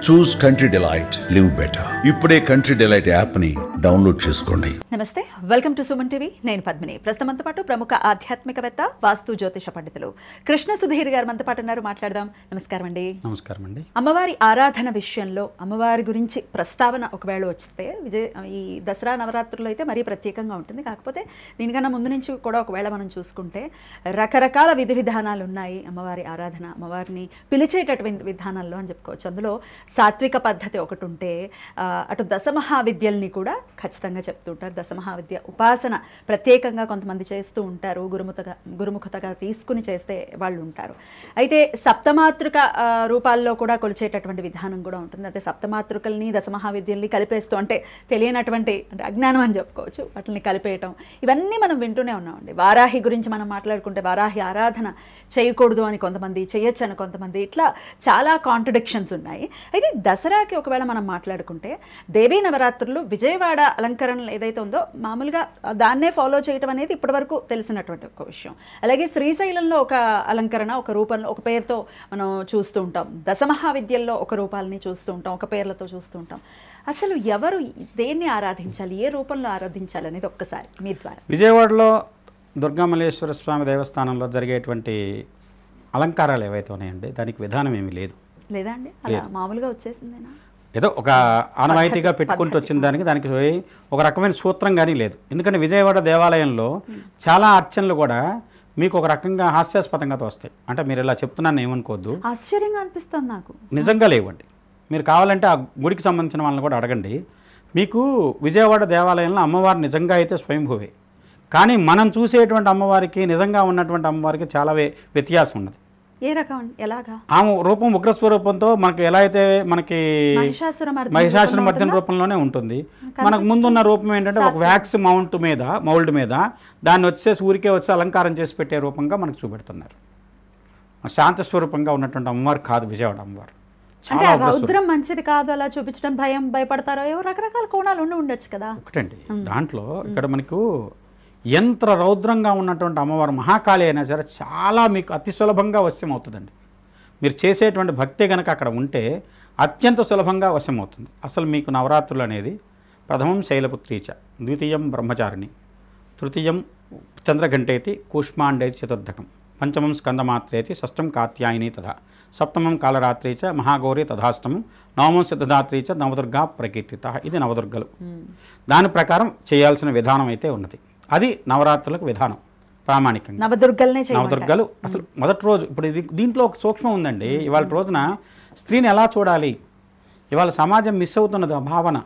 చూస్ country delight, live better. ఇప్పుడే country delight app ని download చేసుకోండి. నమస్తే, వెల్కమ్ టు సుమన్ టీవీ. నేను పద్మిని. ప్రస్తుతంతో పాటు ప్రముఖ ఆధ్యాత్మికవేత్త, వాస్తు జ్యోతిష పండితులు కృష్ణ సుధీర్ గారు మనతో పాటు ఉన్నారు. మాట్లాడదాం. నమస్కారం అండి. నమస్కారం అండి. అమ్మవారి ఆరాధన విషయంలో అమ్మవారి గురించి ప్రస్తావన ఒకవేళ వస్తే ఈ దసరా నవరాత్రులు అయితే మరీ ప్రత్యేకంగా ఉంటుంది. కాకపోతే దీనికన్నా ముందు నుంచి కూడా ఒకవేళ మనం చూసుకుంటే రకరకాల విధి విధానాలు ఉన్నాయి. అమ్మవారి ఆరాధన, అమ్మవారిని పిలిచేటటువంటి విధానాల్లో అని చెప్పుకోవచ్చు. అందులో సాత్విక పద్ధతి ఒకటి ఉంటే అటు దశమహావిద్యల్ని కూడా ఖచ్చితంగా చెప్తుంటారు. దశమహావిద్య ఉపాసన ప్రత్యేకంగా కొంతమంది చేస్తూ ఉంటారు. గురుముఖతగా తీసుకుని చేస్తే వాళ్ళు ఉంటారు. అయితే సప్తమాతృక రూపాల్లో కూడా కొలిచేటటువంటి విధానం కూడా ఉంటుంది. అయితే సప్తమాతృకల్ని దశమహావిద్యల్ని కలిపేస్తూ, అంటే తెలియనటువంటి అంటే అజ్ఞానం అని చెప్పుకోవచ్చు, వాటిని కలిపేయటం, ఇవన్నీ మనం వింటూనే ఉన్నామండి. వారాహి గురించి మనం మాట్లాడుకుంటే వారాహి ఆరాధన చేయకూడదు అని కొంతమంది, చేయొచ్చు అని కొంతమంది, ఇట్లా చాలా కాంట్రడిక్షన్స్ ఉన్నాయి. అయితే దసరాకి ఒకవేళ మనం మాట్లాడుకుంటే దేవీ నవరాత్రులు విజయవాడ అలంకరణ ఏదైతే ఉందో మామూలుగా దాన్నే ఫాలో చేయటం అనేది ఇప్పటివరకు తెలిసినటువంటి ఒక విషయం. అలాగే శ్రీశైలంలో ఒక అలంకరణ, ఒక రూపంలో, ఒక పేరుతో మనం చూస్తూ ఉంటాం. దశమహావిద్యల్లో ఒక రూపాలని చూస్తూ ఉంటాం, ఒక పేర్లతో చూస్తూ ఉంటాం. అసలు ఎవరు దేన్ని ఆరాధించాలి, ఏ రూపంలో ఆరాధించాలి అనేది ఒక్కసారి మీ ద్వారా. విజయవాడలో దుర్గామల్లేశ్వర స్వామి దేవస్థానంలో జరిగేటువంటి అలంకారాలు ఏవైతే ఉన్నాయండి, దానికి విధానం ఏమీ లేదు. లేదా అండి, అలా మామూలుగా వచ్చేసిందేనా? ఏదో ఒక ఆనవాయితీగా పెట్టుకుంటూ వచ్చిన దానికి ఒక రకమైన సూత్రం కానీ లేదు. ఎందుకంటే విజయవాడ దేవాలయంలో చాలా అర్చనలు కూడా మీకు ఒక రకంగా హాస్యాస్పదంగా వస్తాయి. అంటే మీరు ఇలా చెప్తున్నాను ఏమనుకోవద్దు, ఆశ్చర్యంగా అనిపిస్తుంది నాకు. నిజంగా లేవండి. మీరు కావాలంటే ఆ గుడికి సంబంధించిన వాళ్ళని కూడా అడగండి. మీకు విజయవాడ దేవాలయంలో అమ్మవారు నిజంగా అయితే స్వయంభువే, కానీ మనం చూసేటువంటి అమ్మవారికి, నిజంగా ఉన్నటువంటి అమ్మవారికి చాలా వ్యత్యాసం ఉన్నది. ఏ రకం, ఎలాగా? ఆమె రూపం ఉగ్రస్వరూపంతో మనకి ఎలా అయితే మనకి మహిషాసురమర్దిని రూపంలోనే ఉంటుంది. మనకు ముందున్న రూపం ఏంటంటే ఒక వ్యాక్స్ మౌల్డ్ మీద దాన్ని వచ్చేసి ఊరికే వచ్చి అలంకారం చేసి పెట్టే రూపంగా మనకు చూపెడుతున్నారు. శాంత స్వరూపంగా ఉన్నటువంటి అమ్మవారు కాదు విజయవాడ అమ్మవారు. చాలా రౌద్రం మంచిది కాదు, అలా చూపించడం, భయపడతారో ఏవో రకరకాల కోణాలు ఉండొచ్చు కదా. ఒకటండి, దాంట్లో ఇక్కడ మనకు ఎంత రౌద్రంగా ఉన్నటువంటి అమ్మవారు మహాకాళి అయినా సరే చాలా మీకు అతి సులభంగా వశ్యం అవుతుందండి. మీరు చేసేటువంటి భక్తి కనుక అక్కడ ఉంటే అత్యంత సులభంగా వశ్యం అవుతుంది. అసలు మీకు నవరాత్రులు అనేది ప్రథమం శైలపుత్రీచ, ద్వితీయం బ్రహ్మచారిణి, తృతీయం చంద్రఘంటేతి, కూష్మాండేతి చతుర్థకం, పంచమం స్కందమాత్రేతి, షష్టం కాత్యాయని తథా, సప్తమం కాలరాత్రి చ మహాగౌరి తథాష్టమం, నవమం సిద్ధదాత్రి చ నవదుర్గా ప్రకీర్తిత. ఇది నవదుర్గలు. దాని ప్రకారం చేయాల్సిన విధానం అయితే ఉన్నది. అది నవరాత్రులకు విధానం ప్రామాణికంగా. నవదుర్గలు అసలు మొదటి రోజు, ఇప్పుడు దీంట్లో ఒక సూక్ష్మం ఉందండి. ఇవాళ రోజున స్త్రీని ఎలా చూడాలి, ఇవాళ సమాజం మిస్ అవుతున్నది ఆ భావన.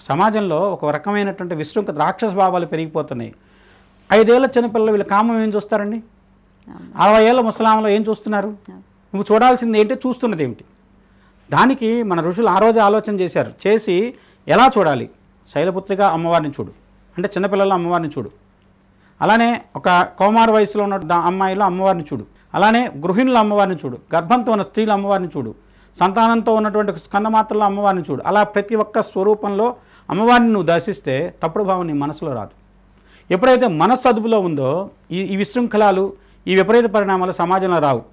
సమాజంలో ఒక రకమైనటువంటి విశృంఖల రాక్షస భావాలు పెరిగిపోతున్నాయి. 5 ఏళ్ల చిన్నపిల్లలు వీళ్ళ కామం ఏం చూస్తారండి? 60 ఏళ్ల ముసలాంలో ఏం చూస్తున్నారు? నువ్వు చూడాల్సింది ఏంటి, చూస్తున్నది ఏమిటి? దానికి మన ఋషులు ఆ రోజు ఆలోచన చేశారు. చేసి ఎలా చూడాలి, శైలపుత్రిగా అమ్మవారిని చూడు అంటే చిన్నపిల్లల అమ్మవారిని చూడు, అలానే ఒక కౌమార వయసులో ఉన్న అమ్మాయిలో అమ్మవారిని చూడు, అలానే గృహిణుల అమ్మవారిని చూడు, గర్భంతో ఉన్న స్త్రీల అమ్మవారిని చూడు, సంతానంతో ఉన్నటువంటి స్కందమాత్రల అమ్మవారిని చూడు. అలా ప్రతి ఒక్క స్వరూపంలో అమ్మవారిని నువ్వు దర్శిస్తే తప్పుడు భావం నీ మనసులో రాదు. ఎప్పుడైతే మనస్సు అదుపులో ఉందో ఈ విశృంఖలాలు, ఈ విపరీత పరిణామాలు సమాజంలో రావు.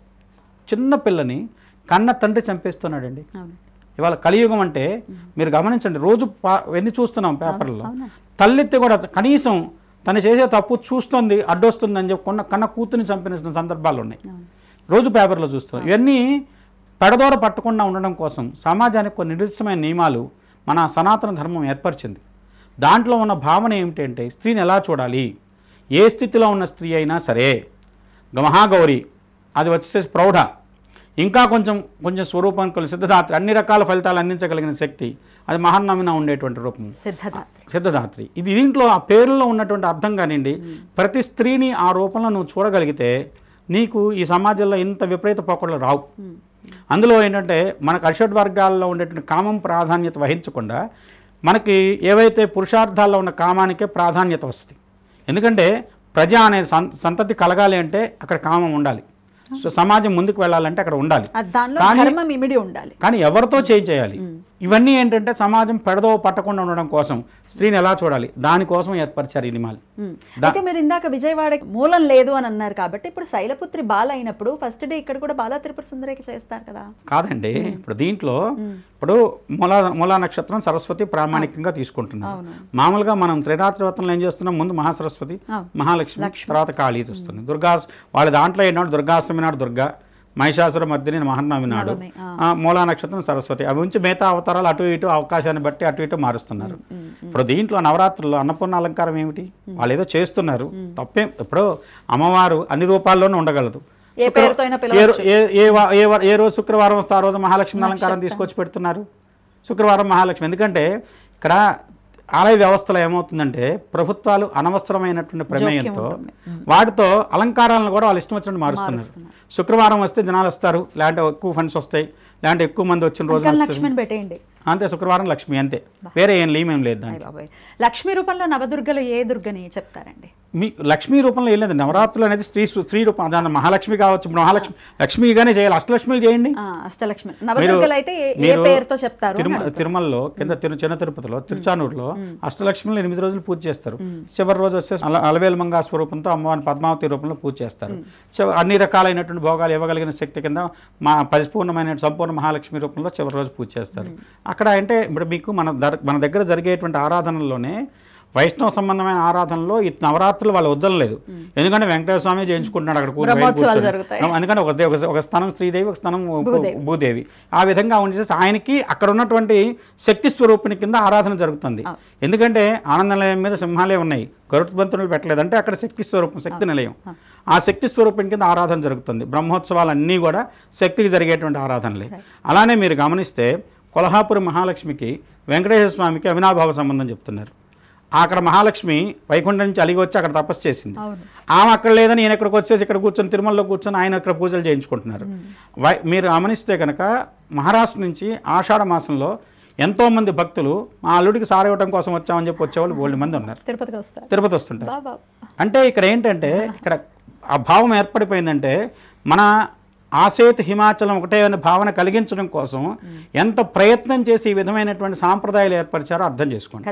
చిన్న పిల్లని కన్న తండ్రి చంపేస్తున్నాడండి. ఇవాళ కలియుగం అంటే మీరు గమనించండి, రోజు ఎన్ని చూస్తున్నాం పేపర్లో. తల్లెత్తి కూడా కనీసం తను చేసే తప్పు చూస్తుంది, అడ్డొస్తుంది అని చెప్పి కన్న కూతుర్ని చంపిన సందర్భాలు ఉన్నాయి. రోజు పేపర్లో చూస్తున్నాం. ఇవన్నీ పెడదోర పట్టకుండా ఉండడం కోసం సమాజానికి కొన్ని నిర్దిష్టమైన నియమాలు మన సనాతన ధర్మం ఏర్పరిచింది. దాంట్లో ఉన్న భావన ఏమిటంటే స్త్రీని ఎలా చూడాలి, ఏ స్థితిలో ఉన్న స్త్రీ అయినా సరే, మహాగౌరి అది వచ్చేసి ప్రౌఢ, ఇంకా కొంచెం స్వరూపం కొన్ని సిద్ధదాత్రి, అన్ని రకాల ఫలితాలు అందించగలిగిన శక్తి, అది మహన్నమిన ఉండేటువంటి రూపం సిద్ధదాత్రి. ఇది దీంట్లో ఆ పేరులో ఉన్నటువంటి అర్థం కానివ్వండి. ప్రతి స్త్రీని ఆ రూపంలో నువ్వు చూడగలిగితే నీకు ఈ సమాజంలో ఇంత విపరీత పోకడలు రావు. అందులో ఏంటంటే మనకు అరిషడ్ వర్గాల్లో ఉండేటువంటి కామం ప్రాధాన్యత వహించకుండా మనకి ఏవైతే పురుషార్థాల్లో ఉన్న కామానికే ప్రాధాన్యత వస్తుంది. ఎందుకంటే ప్రజ అనే సంతతి కలగాలి అంటే అక్కడ కామం ఉండాలి. సో సమాజం ముందుకు వెళ్ళాలంటే అక్కడ ఉండాలి. కానీ ఎవరితో చేయాలి, ఇవన్నీ ఏంటంటే సమాజం పెడదోవ పట్టకుండా ఉండడం కోసం స్త్రీని ఎలా చూడాలి దానికోసం ఏర్పరిచారు ఈ నియమాలు. అయితే మీరు ఇందాక విజయవాడ మూలం లేదు అని అన్నారు కాబట్టి ఇప్పుడు శైలపుత్రి బాల అయినప్పుడు ఫస్ట్ డే ఇక్కడ కూడా బాలా త్రిపుర సుందరికి చేస్తారు కదా? కాదండి, ఇప్పుడు దీంట్లో ఇప్పుడు మూలా నక్షత్రం సరస్వతి ప్రామాణికంగా తీసుకుంటున్నారు. మామూలుగా మనం త్రిరాత్రివతంలో ఏం చేస్తున్నాం, ముందు మహాసరస్వతి, మహాలక్ష్మి, తర్వాత కాళీ వస్తుంది. దుర్గా వాళ్ళ దాంట్లో ఏంటంటే దుర్గాష్టమి నాడు దుర్గా, మహిషాసుర మర్దిని మహర్నవమి నాడు మూలా నక్షత్రం సరస్వతి, అవి ఉంచి మిగతా అవతారాలు అటు ఇటు అవకాశాన్ని బట్టి అటు ఇటు మారుస్తున్నారు. ఇప్పుడు దీంట్లో నవరాత్రుల్లో అన్నపూర్ణ అలంకారం ఏమిటి, వాళ్ళు ఏదో చేస్తున్నారు, తప్పేం. ఇప్పుడు అమ్మవారు అన్ని రూపాల్లోనూ ఉండగలదు. ఏ రోజు శుక్రవారం వస్తే ఆ రోజు మహాలక్ష్మి అలంకారం తీసుకొచ్చి పెడుతున్నారు. శుక్రవారం మహాలక్ష్మి, ఎందుకంటే ఇక్కడ ఆలయ వ్యవస్థలో ఏమవుతుందంటే ప్రభుత్వాలు అనవసరమైనటువంటి ప్రమేయంతో వాటితో అలంకారాలను కూడా వాళ్ళు ఇష్టం వచ్చినట్టు మారుస్తున్నారు. శుక్రవారం వస్తే జనాలు వస్తారు, లేదంటే ఎక్కువ ఫండ్స్ వస్తాయి, లేదంటే ఎక్కువ మంది వచ్చిన రోజు అంతే, శుక్రవారం లక్ష్మి అంతే, వేరే ఏం లీమేం లేదు దాంట్లో. లక్ష్మీ రూపంలో నవదుర్గలు ఏ దుర్గని చెప్తారండి? మీకు లక్ష్మీ రూపంలో ఏం లేదు, నవరాత్రులు అనేది స్త్రీ రూపం, దాని మహాలక్ష్మి కావచ్చు. ఇప్పుడు మహాలక్ష్మి లక్ష్మిగానే చేయాలి, అష్టలక్ష్మిలు చేయండి. తిరుమలలో కింద చిన్న తిరుపతిలో తిరుచానూరులో అష్టలక్ష్మిలు 8 రోజులు పూజ చేస్తారు. చివరి రోజు వచ్చేసి అలవేలు మంగా స్వరూపంతో అమ్మవారిని పద్మావతి రూపంలో పూజ చేస్తారు. అన్ని రకాలైనటువంటి భోగాలు ఇవ్వగలిగిన శక్తి కింద పరిపూర్ణమైన సంపూర్ణ మహాలక్ష్మి రూపంలో చివరి రోజు పూజ చేస్తారు. అక్కడ అంటే ఇప్పుడు మీకు మన దగ్గర జరిగేటువంటి ఆరాధనల్లోనే వైష్ణవ సంబంధమైన ఆరాధనలో ఈ నవరాత్రులు వాళ్ళు వదలలేదు. ఎందుకంటే వెంకటేశ్వర స్వామి చేయించుకుంటున్నాడు అక్కడ కూర్చొని. ఎందుకంటే ఒక స్థానం శ్రీదేవి, ఒక స్థానం భూదేవి, ఆ విధంగా ఉండేసి ఆయనకి అక్కడ ఉన్నటువంటి శక్తి స్వరూపిణి కింద ఆరాధన జరుగుతుంది. ఎందుకంటే ఆనంద నిలయం మీద సింహాలే ఉన్నాయి, గరుత్మంతులు పెట్టలేదు, అంటే అక్కడ శక్తి స్వరూపం, శక్తి నిలయం, ఆ శక్తి స్వరూపిణి కింద ఆరాధన జరుగుతుంది. బ్రహ్మోత్సవాలన్నీ కూడా శక్తికి జరిగేటువంటి ఆరాధనలే. అలానే మీరు గమనిస్తే కొల్హాపురి మహాలక్ష్మికి వెంకటేశ్వర స్వామికి అవినాభావ సంబంధం చెప్తున్నారు. అక్కడ మహాలక్ష్మి వైకుంఠం నుంచి అలిగి వచ్చి అక్కడ తపస్సు చేసింది. ఆమె అక్కడ లేదని ఈయన ఇక్కడికి వచ్చేసి ఇక్కడ కూర్చొని తిరుమలలో కూర్చొని ఆయన ఇక్కడ పూజలు చేయించుకుంటున్నారు. మీరు గమనిస్తే కనుక మహారాష్ట్ర నుంచి ఆషాఢ మాసంలో ఎంతోమంది భక్తులు మా అల్లుడికి సారవటం కోసం వచ్చామని చెప్పి వచ్చేవాళ్ళు 2 మంది ఉన్నారు. తిరుపతి వస్తుంటారు. అంటే ఇక్కడ ఏంటంటే ఇక్కడ ఆ భావం ఏర్పడిపోయిందంటే మన ఆసేత్ హిమాచలం ఒకటే అనే భావన కలిగించడం కోసం ఎంత ప్రయత్నం చేసి ఈ విధమైనటువంటి సాంప్రదాయాలు ఏర్పరిచారో అర్థం చేసుకోండి.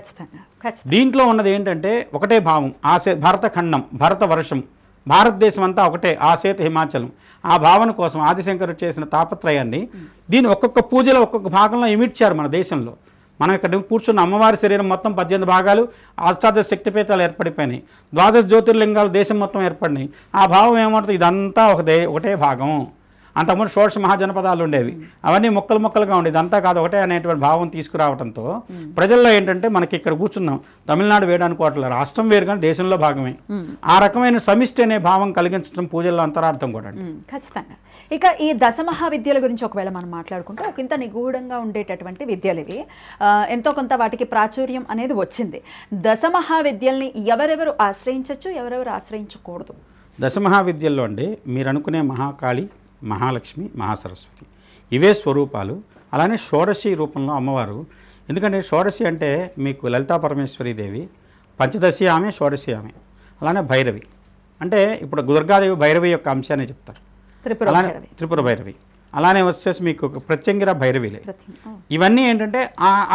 దీంట్లో ఉన్నది ఏంటంటే ఒకటే భావం, భరత ఖండం, భరత వర్షం, భారతదేశం అంతా ఒకటే, ఆసేత్ హిమాచలం. ఆ భావన కోసం ఆదిశంకరుడు చేసిన తాపత్రయాన్ని దీన్ని ఒక్కొక్క పూజలో ఒక్కొక్క భాగంలో ఇమిడ్చారు మన దేశంలో. మనం ఇక్కడ కూర్చున్న అమ్మవారి శరీరం మొత్తం 18 భాగాలు, అష్టాదశ శక్తిపీఠాలు ఏర్పడిపోయినాయి, 12 జ్యోతిర్లింగాలు దేశం మొత్తం ఏర్పడినాయి. ఆ భావం ఏమవుతుంది, ఇదంతా ఒకటే భాగం. అంతకుముందు షోడశ మహాజనపదాలు ఉండేవి, అవన్నీ ముక్కలుగా ఉండేది, అంతా కాదు ఒకటే అనేటువంటి భావం తీసుకురావడంతో ప్రజల్లో ఏంటంటే మనకి ఇక్కడ కూర్చున్నాం, తమిళనాడు వేయడానుకోవట్లే, రాష్ట్రం వేరు కానీ దేశంలో భాగమే. ఆ రకమైన సమిష్టి అనే భావం కలిగించడం పూజల్లో అంతరార్థం కూడా. ఖచ్చితంగా. ఇక ఈ దశమహావిద్యల గురించి ఒకవేళ మనం మాట్లాడుకుంటే ఒక ఇంత నిగూఢంగా ఉండేటటువంటి విద్యలు ఇవి, ఎంతో కొంత వాటికి ప్రాచుర్యం అనేది వచ్చింది. దశమహావిద్యల్ని ఎవరెవరు ఆశ్రయించవచ్చు, ఎవరెవరు ఆశ్రయించకూడదు? దశమహావిద్యల్లో అండి మీరు అనుకునే మహాకాళి, మహాలక్ష్మి, మహాసరస్వతి ఇవే స్వరూపాలు. అలానే షోడశి రూపంలో అమ్మవారు, ఎందుకంటే షోడశి అంటే మీకు లలితా పరమేశ్వరీదేవి, పంచదశి ఆమె, షోడశి ఆమె, అలానే భైరవి. అంటే ఇప్పుడు దుర్గాదేవి భైరవి యొక్క అంశాన్ని చెప్తారు, అలానే త్రిపుర భైరవి, అలానే వచ్చేసి మీకు ప్రత్యంగిర భైరవిలే. ఇవన్నీ ఏంటంటే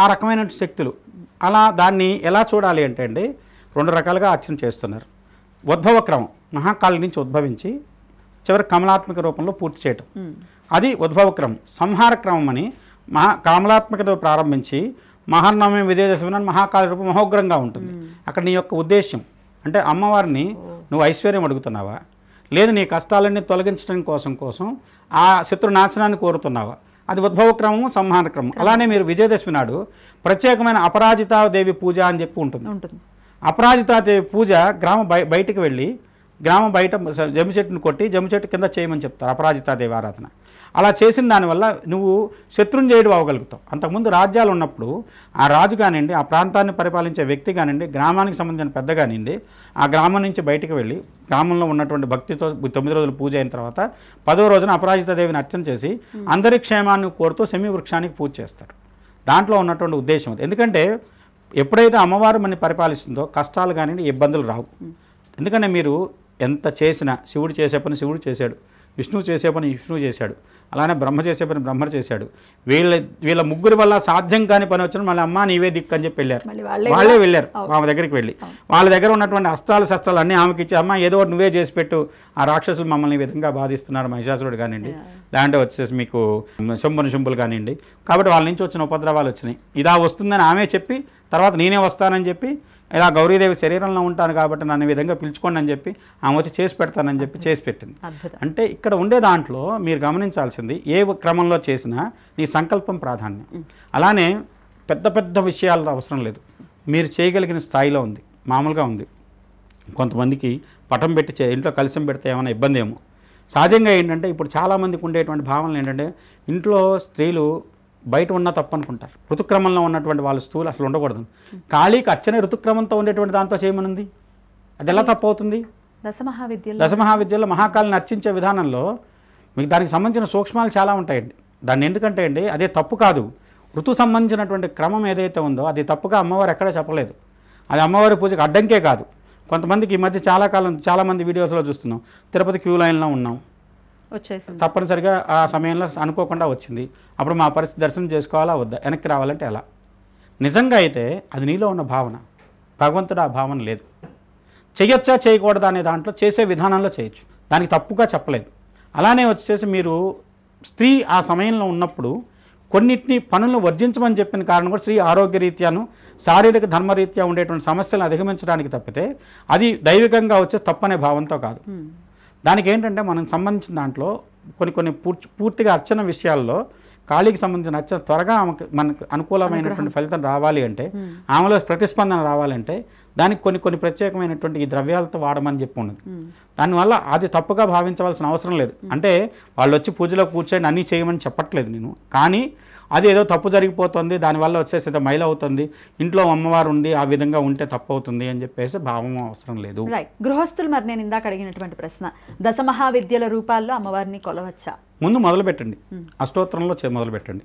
ఆ రకమైన శక్తులు. అలా దాన్ని ఎలా చూడాలి అంటే అండి 2 రకాలుగా అర్చన చేస్తున్నారు. ఉద్భవ క్రమం, మహాకాళి నుంచి ఉద్భవించి చివరి కమలాత్మక రూపంలో పూర్తి చేయటం, అది ఉద్భవ క్రమం. సంహార క్రమం అని కమలాత్మకతో ప్రారంభించి మహానవమి విజయదశమి మహాకాళి రూపం మహోగ్రంగా ఉంటుంది. అక్కడ నీ యొక్క ఉద్దేశం అంటే అమ్మవారిని నువ్వు ఐశ్వర్యం అడుగుతున్నావా, లేదు నీ కష్టాలన్నీ తొలగించడం కోసం ఆ శత్రు నాశనాన్ని కోరుతున్నావా, అది ఉద్భవ క్రమము, సంహార క్రమం. అలానే మీరు విజయదశమి నాడు ప్రత్యేకమైన అపరాజితాదేవి పూజ అని చెప్పి ఉంటుంది. అపరాజితాదేవి పూజ బయటికి వెళ్ళి గ్రామం బయట జమ్మి చెట్టును కొట్టి జమ్మి చెట్టు కింద చేయమని చెప్తారు అపరాజితాదేవి ఆరాధన. అలా చేసిన దానివల్ల నువ్వు శత్రుంజయుడు అవ్వగలుగుతావు. అంతకుముందు రాజ్యాలు ఉన్నప్పుడు ఆ రాజు కానివ్వండి, ఆ ప్రాంతాన్ని పరిపాలించే వ్యక్తి కానివ్వండి, గ్రామానికి సంబంధించిన పెద్ద కానివ్వండి, ఆ గ్రామం నుంచి బయటకు వెళ్ళి గ్రామంలో ఉన్నటువంటి భక్తితో 9 రోజులు పూజ అయిన తర్వాత 10వ రోజున అపరాజితాదేవిని అర్చన చేసి అందరి క్షేమాన్ని కోరుతూ శమీ వృక్షానికి పూజ చేస్తారు. దాంట్లో ఉన్నటువంటి ఉద్దేశం అది. ఎందుకంటే ఎప్పుడైతే అమ్మవారు మనని పరిపాలిస్తుందో కష్టాలు కానివ్వండి, ఇబ్బందులు రావు. ఎందుకంటే మీరు ఎంత చేసినా శివుడు చేసే పని శివుడు చేశాడు, విష్ణువు చేసే పని విష్ణువు చేశాడు, అలానే బ్రహ్మ చేసే పని బ్రహ్మ చేశాడు. వీళ్ళ ముగ్గురి వల్ల సాధ్యం కాని పని వచ్చిన మళ్ళీ అమ్మ నీవే దిక్కు అని చెప్పి వెళ్ళారు. వాళ్ళే వెళ్ళారు ఆమె దగ్గరికి వెళ్ళి, వాళ్ళ దగ్గర ఉన్నటువంటి అస్త్రాలు శస్త్రాలు అన్నీ ఆమెకి ఇచ్చి, అమ్మ ఏదో ఒకటి నువ్వే చేసి పెట్టు, ఆ రాక్షసులు మమ్మల్ని ఈ విధంగా బాధిస్తున్నారు, మహిషాసురుడు కానివ్వండి, లేదంటే వచ్చేసి మీకు శంభులు కానివ్వండి. కాబట్టి వాళ్ళ నుంచి వచ్చిన ఉపద్రవాలు వచ్చినాయి. ఇదా వస్తుందని ఆమె చెప్పి తర్వాత నేనే వస్తానని చెప్పి, ఇలా గౌరీదేవి శరీరంలో ఉంటాను కాబట్టి నన్ను ఈ విధంగా పిలుచుకోండి అని చెప్పి ఆమె వచ్చి చేసి పెడతానని చెప్పి చేసి పెట్టింది. అంటే ఇక్కడ ఉండే దాంట్లో మీరు గమనించాల్సింది ఏ క్రమంలో చేసినా నీ సంకల్పం ప్రాధాన్యం. అలానే పెద్ద పెద్ద విషయాలు అవసరం లేదు, మీరు చేయగలిగిన స్థాయిలో ఉంది, మామూలుగా ఉంది. కొంతమందికి పటం పెట్టి ఇంట్లో కలిసం పెడితే ఏమైనా ఇబ్బంది ఏమో. సహజంగా ఏంటంటే ఇప్పుడు చాలామందికి ఉండేటువంటి భావనలు ఏంటంటే ఇంట్లో స్త్రీలు బయట ఉన్న తప్పు అనుకుంటారు. ఋతుక్రమంలో ఉన్నటువంటి వాళ్ళ స్థూలు అసలు ఉండకూడదు. ఖాళీకి అర్చనే ఋతుక్రమంతో ఉండేటువంటి దాంతో చేయమనుంది, అది ఎలా తప్పు అవుతుంది? దశమహావిద్యలో మహాకాళిని అర్చించే విధానంలో మీకు దానికి సంబంధించిన సూక్ష్మాలు చాలా ఉంటాయండి. దాన్ని ఎందుకంటే అండి అదే తప్పు కాదు, ఋతు సంబంధించినటువంటి క్రమం ఏదైతే ఉందో అది తప్పుగా అమ్మవారు ఎక్కడా చెప్పలేదు. అది అమ్మవారి పూజకి అడ్డంకే కాదు. కొంతమందికి ఈ మధ్య చాలామంది వీడియోస్లో చూస్తున్నాం, తిరుపతి క్యూ లైన్లో ఉన్నాం, తప్పనిసరిగా ఆ సమయంలో అనుకోకుండా వచ్చింది, అప్పుడు మా పరిస్థితి దర్శనం చేసుకోవాలా వద్దా, వెనక్కి రావాలంటే ఎలా? నిజంగా అయితే అది నీలో ఉన్న భావన, భగవంతుడు ఆ భావన లేదు. చేయొచ్చా చేయకూడదా అనే దాంట్లో చేసే విధానంలో చేయొచ్చు, దానికి తప్పుగా చెప్పలేదు. అలానే వచ్చేసి మీరు స్త్రీ ఆ సమయంలో ఉన్నప్పుడు కొన్నిటిని పనులను వర్జించమని చెప్పిన కారణం కూడా స్త్రీ ఆరోగ్య రీత్యాను శారీరక ధర్మరీత్యా ఉండేటువంటి సమస్యలను అధిగమించడానికి తప్పితే అది దైవికంగా వచ్చే తప్పనే భావంతో కాదు. దానికి ఏంటంటే మనం సంబంధించిన దాంట్లో కొన్ని పూర్తిగా అర్చన విషయాల్లో కాళీకి సంబంధించిన అర్చన త్వరగా మనకు అనుకూలమైనటువంటి ఫలితం రావాలి అంటే, ఆమెలో ప్రతిస్పందన రావాలంటే దానికి కొన్ని ప్రత్యేకమైనటువంటి ఈ ద్రవ్యాలతో వాడమని చెప్పి ఉన్నది. దానివల్ల అది తప్పుగా భావించవలసిన అవసరం లేదు. అంటే వాళ్ళు వచ్చి పూజలో కూర్చొని అన్నీ చేయమని చెప్పట్లేదు నేను, కానీ అది ఏదో తప్పు జరిగిపోతుంది, దానివల్ల వచ్చేసి ఏదో మైలు అవుతుంది, ఇంట్లో అమ్మవారు ఉంది ఆ విధంగా ఉంటే తప్పు అవుతుంది అని చెప్పేసి భావం అవసరం లేదు. గృహస్థులు మరి నేను ఇందాక అడిగినటువంటి ప్రశ్న, దశమహావిద్యల రూపాల్లో అమ్మవారిని కొలవచ్చా? ముందు మొదలు పెట్టండి, అష్టోత్తరంలో మొదలు పెట్టండి.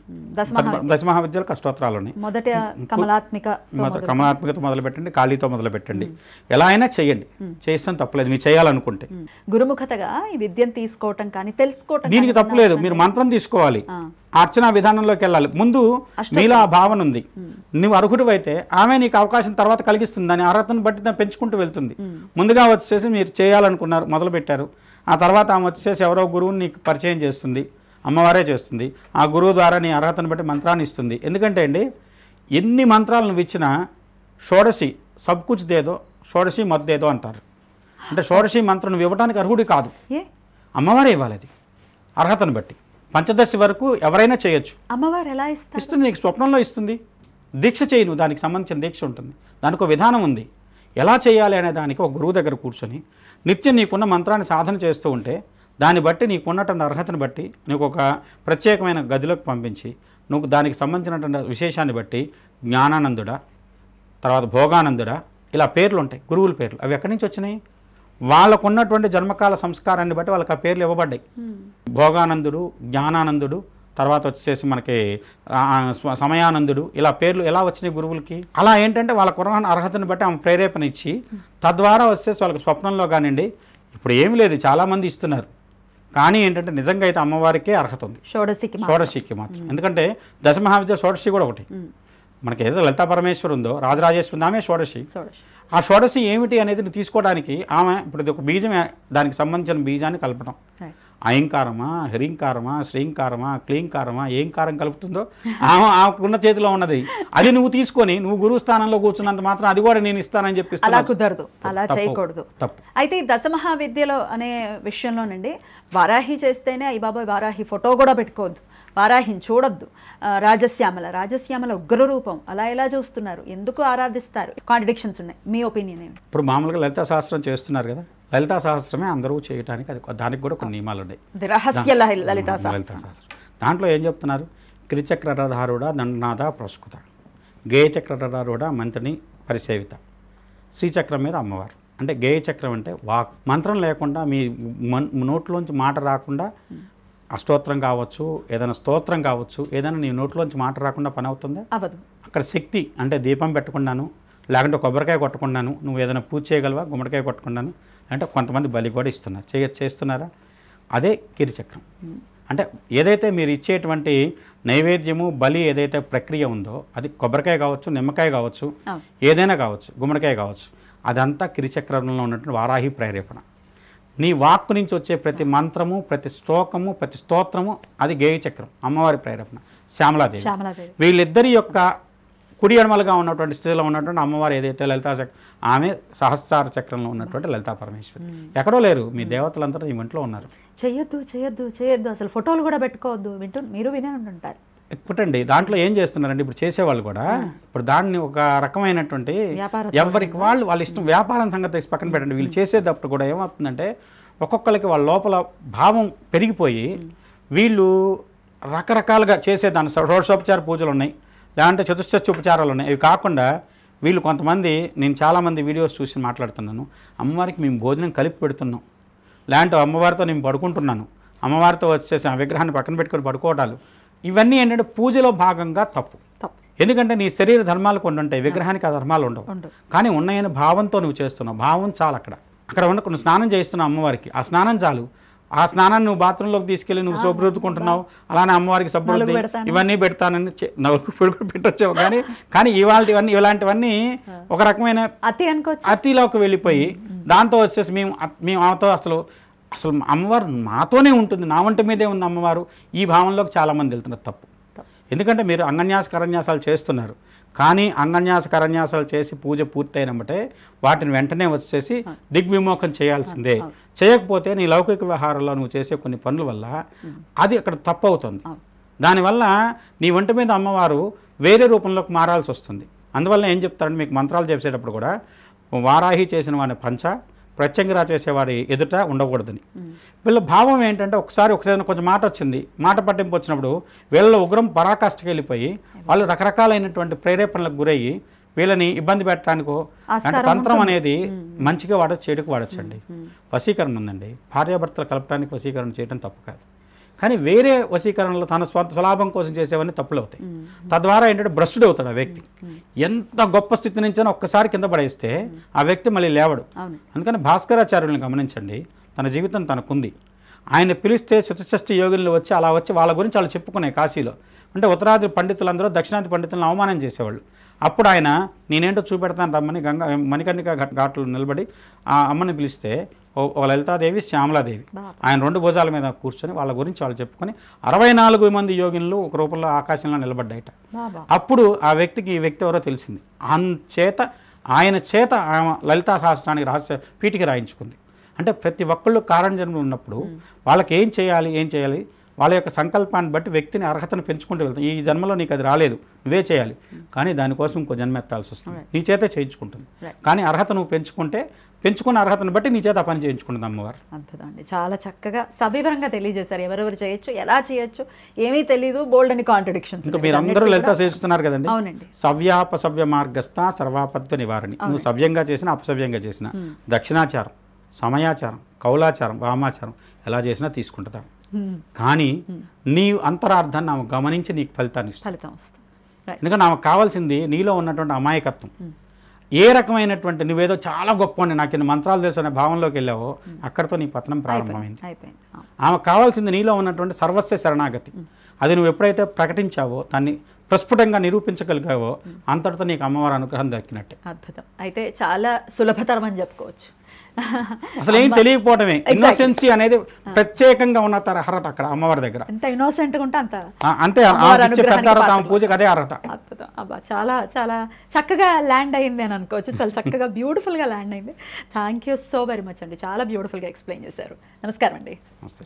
దశమహావిద్యలకు అష్టోత్తరాలు ఉన్నాయి. మొదట కమలాత్మికతో మొదలు పెట్టండి, కాళీతో మొదలు పెట్టండి, ఎలా అయినా చేయండి, చేస్తాను తప్పలేదు మీరు చేయాలనుకుంటే. గురుముఖతగా ఈ విద్యను తీసుకోవటం కానీ తెలుసుకోవటం దీనికి తప్పలేదు. మీరు మంత్రం తీసుకోవాలి, అర్చనా విధానంలోకి వెళ్ళాలి. ముందు మీలో ఆ భావన ఉంది, నువ్వు అర్హుడు అయితే ఆమె నీకు అవకాశం తర్వాత కలిగిస్తుంది, దాని అర్హతను బట్టి దాన్ని పెంచుకుంటూ వెళ్తుంది. ముందుగా వచ్చేసి మీరు చేయాలనుకున్నారు, మొదలు పెట్టారు, ఆ తర్వాత ఆమె వచ్చేసి ఎవరో గురువుని నీకు పరిచయం చేస్తుంది, అమ్మవారే చేస్తుంది, ఆ గురువు ద్వారా నీ అర్హతను బట్టి మంత్రాన్ని ఇస్తుంది. ఎందుకంటే అండి ఎన్ని మంత్రాలు నువ్వు ఇచ్చినా షోడశి సబ్కుచ్ దేదో షోడశి మద్దేదో అంటారు. అంటే షోడశి మంత్రం నువ్వు ఇవ్వడానికి అర్హుడి కాదు, అమ్మవారే ఇవ్వాలి. అది అర్హతను బట్టి పంచదశి వరకు ఎవరైనా చేయొచ్చు. అమ్మవారు ఎలా ఇస్తుంది, నీకు స్వప్నంలో ఇస్తుంది. దీక్ష చేయి, నువ్వు దానికి సంబంధించిన దీక్ష ఉంటుంది, దానికి ఒక విధానం ఉంది. ఎలా చేయాలి అనే దానికి ఒక గురువు దగ్గర కూర్చొని నిత్యం నీకున్న మంత్రాన్ని సాధన చేస్తూ ఉంటే దాన్ని బట్టి నీకున్నటువంటి అర్హతను బట్టి నీకు ఒక ప్రత్యేకమైన గదిలోకి పంపించి నువ్వు దానికి సంబంధించినటువంటి విశేషాన్ని బట్టి జ్ఞానానందుడా, తర్వాత భోగానందుడా, ఇలా పేర్లు ఉంటాయి, గురువుల పేర్లు. అవి ఎక్కడి నుంచి వచ్చినాయి? వాళ్ళకు ఉన్నటువంటి జన్మకాల సంస్కారాన్ని బట్టి వాళ్ళకి ఆ పేర్లు ఇవ్వబడ్డాయి. భోగానందుడు, జ్ఞానానందుడు, తర్వాత వచ్చేసి మనకి సమయానందుడు, ఇలా పేర్లు ఎలా వచ్చినాయి గురువులకి? అలా ఏంటంటే వాళ్ళ కుర్రాన్ అర్హతను బట్టి ఆమె ప్రేరేపణ ఇచ్చి తద్వారా వచ్చేసి వాళ్ళకి స్వప్నంలో కానివ్వండి, ఇప్పుడు ఏమి లేదు చాలామంది ఇస్తున్నారు, కానీ ఏంటంటే నిజంగా అయితే అమ్మవారికే అర్హత ఉంది, షోడశికి మాత్రం. ఎందుకంటే దశమహావిద్య షోడశి కూడా ఒకటి. మనకి ఏదో లలితా పరమేశ్వరు ఉందో, రాజరాజేశ్వరి ఉందో, ఆమె షోడశి. ఆ షోడశి ఏమిటి అనేది తీసుకోవడానికి ఆమె ఇప్పుడు ఒక బీజం, దానికి సంబంధించిన బీజాన్ని కలపడం, అయంకారమా, హ్రీంకారమా, శ్రీంకారమా, క్లీంకారమా, ఏం కారం కలుపుతుందో ఆమెకున్న చేతిలో ఉన్నది. అది నువ్వు తీసుకొని నువ్వు గురువు స్థానంలో కూర్చున్నంత మాత్రం అది కూడా నేను ఇస్తానని చెప్పి అలా కుదరదు, అలా చేయకూడదు. అయితే ఈ దశమహావిద్యలో అనే విషయంలోనండి వారాహి చేస్తేనే అయ్యి బాబాయ్ వారాహి ఫోటో కూడా పెట్టుకోవద్దు, వారాహిని చూడొద్దు, రాజశ్యామల ఉగ్ర రూపం అలా ఎలా చూస్తున్నారు, ఎందుకు ఆరాధిస్తారు? కాంట్రడిక్షన్స్ ఉన్నాయి, మీ ఒపీనియన్ ఏంటి? ఇప్పుడు మామూలుగా లలితా సహస్రం చేస్తున్నారు కదా, లలితా సహస్రమే అందరూ చేయడానికి, అది దానికి కూడా కొన్ని నియమాలు ఉన్నాయి. లలితా సహస్రం దాంట్లో ఏం చెప్తున్నారు? గిరిచక్రధారుడ దండనాథ ప్రస్కుత, గేయ చక్రధారుడ మంత్రిని పరిసేవిత, శ్రీచక్రం మీద అమ్మవారు. అంటే గేయ చక్రం అంటే వాక్, మంత్రం లేకుండా మీ నోట్లోంచి మాట రాకుండా అష్టోత్తరం కావచ్చు, ఏదైనా స్తోత్రం కావచ్చు, ఏదైనా నీ నోట్లోంచి మాట రాకుండా పని అవుతుందా? అవ్వదు. అక్కడ శక్తి అంటే దీపం పెట్టకుండాను, లేకుంటే కొబ్బరికాయ కొట్టకుండాను నువ్వు ఏదైనా పూజ చేయగలవా? గుమ్మడికాయ కొట్టకుండాను అంటే కొంతమంది బలి కూడా ఇస్తున్నారు, చేస్తున్నారా? అదే కిరిచక్రం. అంటే ఏదైతే మీరు ఇచ్చేటువంటి నైవేద్యము బలి ఏదైతే ప్రక్రియ ఉందో అది కొబ్బరికాయ కావచ్చు, నిమ్మకాయ కావచ్చు, ఏదైనా కావచ్చు, గుమ్మడికాయ కావచ్చు, అదంతా కిరిచక్రంలో ఉన్నటువంటి వారాహి ప్రేరేపణ. నీ వాక్కు నుంచి వచ్చే ప్రతి మంత్రము, ప్రతి శ్లోకము, ప్రతి స్తోత్రము అది గేయ చక్రం, అమ్మవారి ప్రేరేపణ, శ్యామలాదేవి. వీళ్ళిద్దరి యొక్క కుడి ఎడమలుగా ఉన్నటువంటి స్థితిలో ఉన్నటువంటి అమ్మవారు ఏదైతే లలితా చక్రం, ఆమె సహస్రార చక్రంలో ఉన్నటువంటి లలితా పరమేశ్వరి. ఎక్కడో లేరు, మీ దేవతలంతా ఈ ఇంట్లో ఉన్నారు. చేయొద్దు చేయొద్దు చేయొద్దు, అసలు ఫోటోలు కూడా పెట్టుకోవద్దు, మీరు వినే ఉంటుంటారు. ఇప్పుడండి దాంట్లో ఏం చేస్తున్నారండి, ఇప్పుడు చేసేవాళ్ళు కూడా ఇప్పుడు దాన్ని ఒక రకమైనటువంటి ఎవరికి వాళ్ళ ఇష్టం, వ్యాపారం సంగతి పక్కన పెట్టండి. వీళ్ళు చేసేటప్పుడు కూడా ఏమవుతుందంటే ఒక్కొక్కరికి వాళ్ళ లోపల భావం పెరిగిపోయి వీళ్ళు రకరకాలుగా చేసేదాన్ని షోడశోపచార పూజలు ఉన్నాయి, లేదంటే చతుశ్చర్య ఉపచారాలు ఉన్నాయి. అవి కాకుండా వీళ్ళు కొంతమంది, నేను చాలామంది వీడియోస్ చూసి మాట్లాడుతున్నాను, అమ్మవారికి మేము భోజనం కలిపి పెడుతున్నాం, లేదంటే అమ్మవారితో నేను పడుకుంటున్నాను, అమ్మవారితో వచ్చేసి ఆ విగ్రహాన్ని పక్కన పెట్టుకొని పడుకోవటాలు, ఇవన్నీ ఏంటంటే పూజలో భాగంగా తప్పు. ఎందుకంటే నీ శరీర ధర్మాలు కొన్ని ఉంటాయి, విగ్రహానికి ఆ ధర్మాలు ఉండవు. కానీ ఉన్నాయని భావంతో నువ్వు చేస్తున్నావు, భావం చాలు. అక్కడ ఉన్న కొన్ని స్నానం చేస్తున్నావు అమ్మవారికి, ఆ స్నానం చాలు. ఆ స్నానాన్ని నువ్వు బాత్రూంలోకి తీసుకెళ్ళి నువ్వు సోపు రుద్దుకుంటున్నావు, అలానే అమ్మవారికి సబ్బు ఇవన్నీ పెడతానని నలుగు పెట్టొచ్చావు. కానీ ఇలాంటివన్నీ ఒక రకమైన అతిలోకి వెళ్ళిపోయి దాంతో వచ్చేసి మేము ఆమెతో అసలు అమ్మవారు మాతోనే ఉంటుంది, నా వంట మీదే ఉంది అమ్మవారు, ఈ భావనలోకి చాలామంది వెళ్తున్నారు. తప్పు. ఎందుకంటే మీరు అంగన్యాస కరన్యాసాలు చేస్తున్నారు, కానీ అంగన్యాస కరన్యాసాలు చేసి పూజ పూర్తయినమ్మటే వాటిని వెంటనే వచ్చేసి దిగ్విమోఖం చేయాల్సిందే. చేయకపోతే నీ లౌకిక వ్యవహారంలో నువ్వు చేసే కొన్ని పనుల వల్ల అది అక్కడ తప్పు అవుతుంది. దానివల్ల నీ ఒంటి మీద అమ్మవారు వేరే రూపంలోకి మారాల్సి వస్తుంది. అందువల్ల ఏం చెప్తారంటే మీకు మంత్రాలు చేసేటప్పుడు కూడా వారాహి చేసిన వాడిని పంచ, ప్రత్యంగిరా చేసేవాడి ఎదుట ఉండకూడదని. వీళ్ళ భావం ఏంటంటే ఒకసారి కొంచెం మాట వచ్చింది, మాట పట్టింపు వచ్చినప్పుడు వీళ్ళ ఉగ్రం పరాకాష్ఠకి వెళ్ళిపోయి వాళ్ళు రకరకాలైనటువంటి ప్రేరేపణలకు గురయ్యి వీళ్ళని ఇబ్బంది పెట్టడానికో, అంటే తంత్రం అనేది మంచిగా వాడచ్చు, చెడుకు వాడచ్చండి. వశీకరణ ఉందండి, భార్యాభర్తలు కలపడానికి వశీకరణ చేయడం తప్పు కాదు. కానీ వేరే వశీకరణలో తన స్వలాభం కోసం చేసేవన్నీ తప్పులు అవుతాయి. తద్వారా ఏంటంటే భ్రష్టుడు అవుతాడు ఆ వ్యక్తి. ఎంత గొప్ప స్థితి నుంచైనా ఒక్కసారి కింద పడేస్తే ఆ వ్యక్తి మళ్ళీ లేవడు. అందుకని భాస్కరాచార్యుల్ని గమనించండి, తన జీవితం తనకుంది. ఆయన పిలిస్తే చతుషష్ఠి యోగులు వచ్చి అలా వచ్చి వాళ్ళ గురించి వాళ్ళు చెప్పుకునే కాశీలో. అంటే ఉత్తరాది పండితులందరూ దక్షిణాది పండితులను అవమానం చేసేవాళ్ళు. అప్పుడు ఆయన నేనేంటో చూపెడతాను రమ్మని మణికర్ణిక ఘాట్లో నిలబడి ఆ అమ్మని పిలిస్తే ఒక లలితాదేవి, శ్యామలాదేవి, ఆయన 2 భుజాల మీద కూర్చొని వాళ్ళ గురించి వాళ్ళు చెప్పుకొని 64 మంది యోగినులు ఒక రూపంలో ఆకాశంలో నిలబడ్డాయట. అప్పుడు ఆ వ్యక్తికి ఈ వ్యక్తి ఎవరో తెలిసింది. ఆయన చేత లలితా సహస్రానికి రహస్య పీఠిక రాయించుకుంది. అంటే ప్రతి ఒక్కళ్ళు కారణజన్మలు ఉన్నప్పుడు వాళ్ళకి ఏం చేయాలి వాళ్ళ యొక్క సంకల్పాన్ని బట్టి వ్యక్తిని అర్హతను పెంచుకుంటూ వెళ్తాం. ఈ జన్మలో నీకు అది రాలేదు, నువ్వే చేయాలి, కానీ దానికోసం ఇంకో జన్మ ఎత్తాల్సి వస్తుంది, నీ చేతే చేయించుకుంటుంది. కానీ అర్హత నువ్వు పెంచుకున్న అర్హతను బట్టి నీ చేత పని చేయించుకుంటుంది అమ్మవారు. అద్భుతం అండి, చాలా చక్కగా సవివరంగా తెలియజేశారు. ఎవరెవరు చేయొచ్చు, ఎలా చేయొచ్చు, ఏమీ తెలియదు, బోల్డ్ అని కాంట్రడిక్షన్స్. ఇంకా మీరు అందరూ లలిత చేస్తున్నారు కదండి. అవునండి. సవ్యాపసవ్య మార్గస్థ సర్వాపత్వ నివారణి. నువ్వు సవ్యంగా చేసిన అపసవ్యంగా చేసిన, దక్షిణాచారం, సమయాచారం, కౌలాచారం, వామాచారం ఎలా చేసినా తీసుకుంటుందా. కానీ నీ అంతరార్థాన్ని ఆమె గమనించి నీకు ఫలితాన్ని ఇస్తుంది. ఎందుకంటే ఆమెకు కావాల్సింది నీలో ఉన్నటువంటి అమాయకత్వం. ఏ రకమైనటువంటి నువ్వేదో చాలా గొప్ప నాకు ఇన్ని మంత్రాలు తెలుసు అనే భావంలోకి వెళ్ళావో అక్కడితో నీ పతనం ప్రారంభమైంది. ఆమెకు కావాల్సింది నీలో ఉన్నటువంటి సర్వస్వ శరణాగతి. అది నువ్వు ఎప్పుడైతే ప్రకటించావో, దాన్ని ప్రస్ఫుటంగా నిరూపించగలిగావో అంతటితో నీకు అమ్మవారి అనుగ్రహం దక్కినట్టే. అద్భుతం. అయితే చాలా సులభతరం అని చెప్పుకోవచ్చు. అసలు ఏం తెలియకపోవడమే. ఇన్నోసెన్సీ అనేది ప్రత్యేకంగా ఉన్న అర్హత అక్కడ అమ్మవారి దగ్గర. ఎంత ఇన్నోసెంట్ గా ఉంటే అంతే పూజకు అదే అర్హత. అద్భుతం. అబ్బా, చాలా చాలా చక్కగా ల్యాండ్ అయింది అని అనుకోవచ్చు. చాలా చక్కగా బ్యూటిఫుల్ గా ల్యాండ్ అయింది. Thank you so very much అండి, చాలా బ్యూటిఫుల్ గా ఎక్స్ప్లెయిన్ చేశారు. నమస్కారం అండి. నమస్తే.